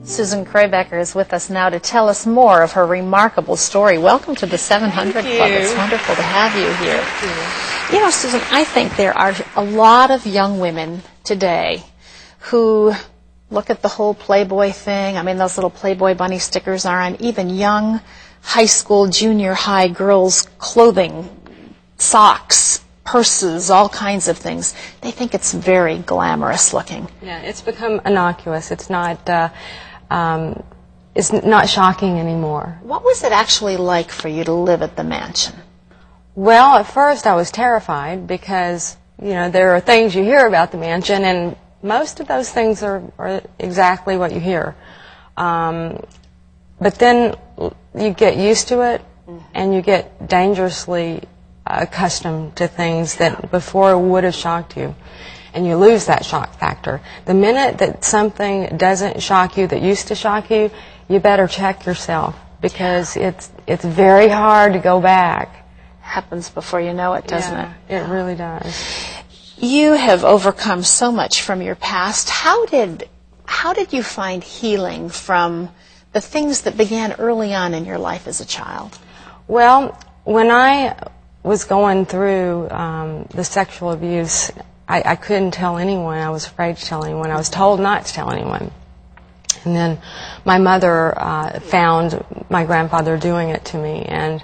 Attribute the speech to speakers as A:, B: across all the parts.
A: Susan Krabacher is with us now to tell us more of her remarkable story. Welcome to the 700 Club. It's wonderful to have you here.
B: Thank you.
A: You know, Susan, I think there are a lot of young women today who look at the whole Playboy thing. I mean, those little Playboy bunny stickers are on even young high school, junior high girls' clothing, socks, purses, all kinds of things. They think it's very glamorous looking.
B: Yeah, it's become innocuous. It's not shocking anymore.
A: What was it actually like for you to live at the mansion?
B: Well, at first I was terrified because, you know, there are things you hear about the mansion, and most of those things are exactly what you hear. But then you get used to it, and you get dangerously accustomed to things that before would have shocked you, and you lose that shock factor. The minute that something doesn't shock you that used to shock you, you better check yourself, because it's very hard to go back.
A: Happens before you know it, doesn't it?
B: It really does.
A: You have overcome so much from your past. How did you find healing from the things that began early on in your life as a child?
B: Well, when I was going through the sexual abuse, I couldn't tell anyone. I was afraid to tell anyone. I was told not to tell anyone. And then my mother found my grandfather doing it to me, and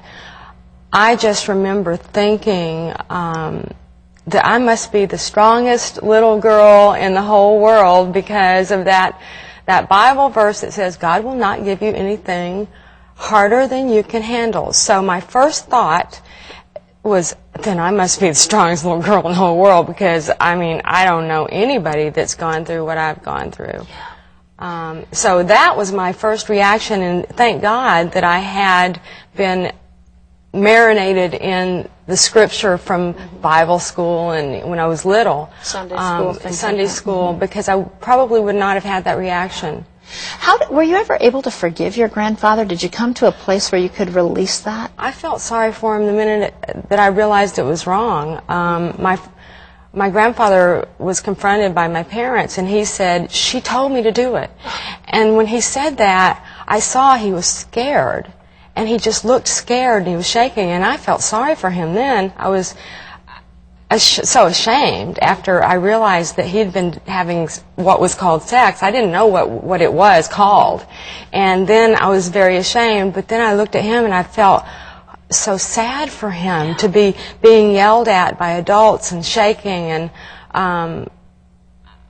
B: I just remember thinking that I must be the strongest little girl in the whole world because of that Bible verse that says God will not give you anything harder than you can handle. So my first thought was, then I must be the strongest little girl in the whole world, because, I mean, I don't know anybody that's gone through what I've gone through. So that was my first reaction, and thank God that I had been marinated in the scripture from Bible school and when I was little.
A: Sunday school.
B: Because I probably would not have had that reaction.
A: Were you ever able to forgive your grandfather? Did you come to a place where you could release that?
B: I felt sorry for him the minute that I realized it was wrong. My grandfather was confronted by my parents, and he said, "She told me to do it." And when he said that, I saw he was scared. And he just looked scared, and he was shaking, and I felt sorry for him then. I was so ashamed after I realized that he'd been having what was called sex. I didn't know what it was called. And then I was very ashamed, but then I looked at him, and I felt so sad for him to be being yelled at by adults and shaking, and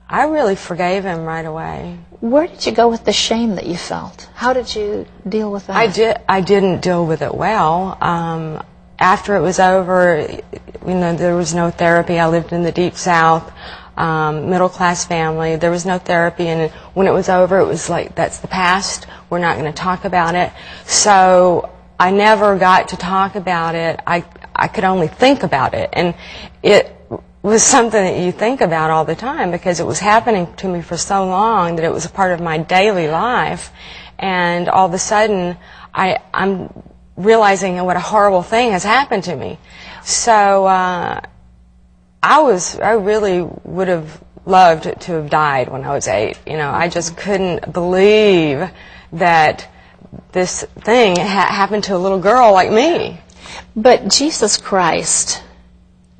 B: I really forgave him right away.
A: Where did you go with the shame that you felt? How did you deal with that?
B: I didn't deal with it well. After it was over, you know, there was no therapy. I lived in the Deep South, middle-class family. There was no therapy, and when it was over, it was like, that's the past. We're not going to talk about it. So I never got to talk about it. I could only think about it, and it was something that you think about all the time because it was happening to me for so long that it was a part of my daily life, and all of a sudden I'm realizing what a horrible thing has happened to me. So I really would have loved to have died when I was 8. You know, I just couldn't believe that this thing happened to a little girl like me.
A: But Jesus Christ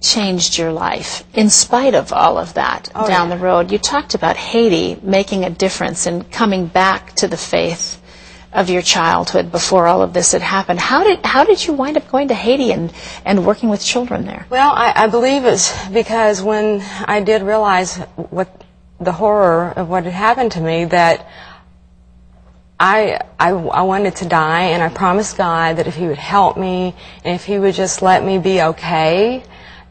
A: changed your life in spite of all of that down the road. You talked about Haiti making a difference in coming back to the faith of your childhood before all of this had happened. How did you wind up going to Haiti and working with children there?
B: Well, I believe it's because when I did realize what the horror of what had happened to me, that I wanted to die, and I promised God that if He would help me and if He would just let me be okay,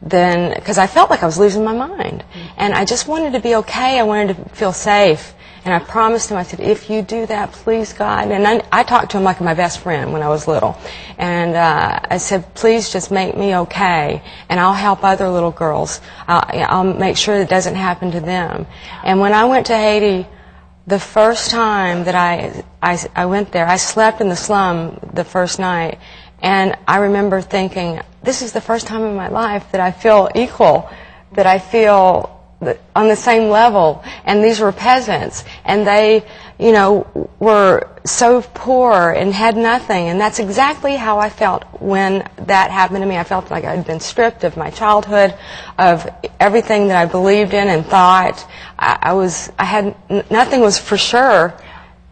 B: then, because I felt like I was losing my mind, and I just wanted to be okay. I wanted to feel safe, and I promised Him. I said, "If you do that, please, God." And I talked to Him like my best friend when I was little, and I said, "Please, just make me okay, and I'll help other little girls. I'll make sure it doesn't happen to them." And when I went to Haiti, the first time that I went there, I slept in the slum the first night, and I remember thinking, this is the first time in my life that I feel equal, that I feel on the same level. And these were peasants, and they, you know, were so poor and had nothing, and that's exactly how I felt when that happened to me. I felt like I had been stripped of my childhood, of everything that I believed in and thought. Nothing was for sure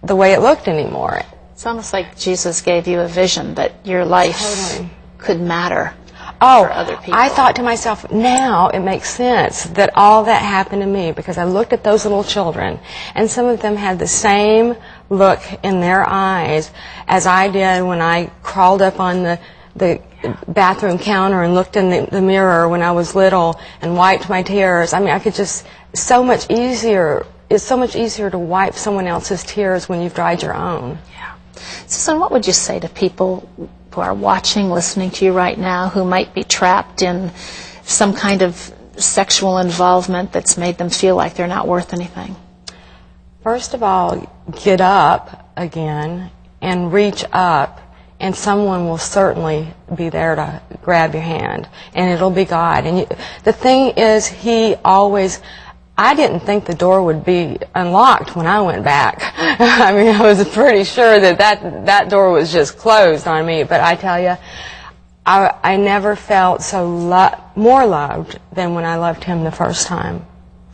B: the way it looked anymore.
A: It's almost like Jesus gave you a vision that your life
B: Totally
A: could matter
B: Oh,
A: for other people.
B: I thought to myself, now it makes sense that all that happened to me, because I looked at those little children, and some of them had the same look in their eyes as I did when I crawled up on the bathroom counter and looked in the mirror when I was little and wiped my tears. I mean, I could just, it's so much easier to wipe someone else's tears when you've dried your own.
A: Yeah. Susan, what would you say to people who are watching, listening to you right now, who might be trapped in some kind of sexual involvement that's made them feel like they're not worth anything?
B: First of all, get up again and reach up, and someone will certainly be there to grab your hand, and it'll be God. And the thing is, I didn't think the door would be unlocked when I went back. I mean, I was pretty sure that door was just closed on me. But I tell you, I never felt so more loved than when I loved him the first time.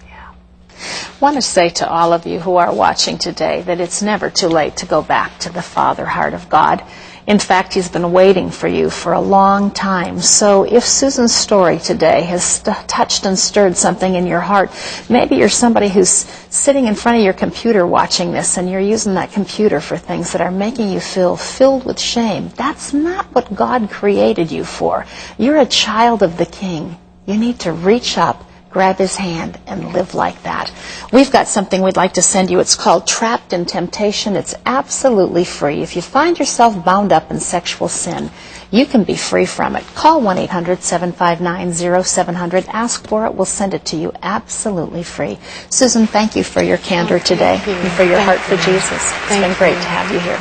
A: Yeah. I want to say to all of you who are watching today that it's never too late to go back to the Father heart of God. In fact, he's been waiting for you for a long time. So if Susan's story today has touched and stirred something in your heart, maybe you're somebody who's sitting in front of your computer watching this, and you're using that computer for things that are making you feel filled with shame. That's not what God created you for. You're a child of the King. You need to reach up, grab his hand, and live like that. We've got something we'd like to send you. It's called Trapped in Temptation. It's absolutely free. If you find yourself bound up in sexual sin, you can be free from it. Call 1-800-759-0700. Ask for it. We'll send it to you absolutely free. Susan, thank you for your candor today and for your heart for Jesus. It's been great to have you here.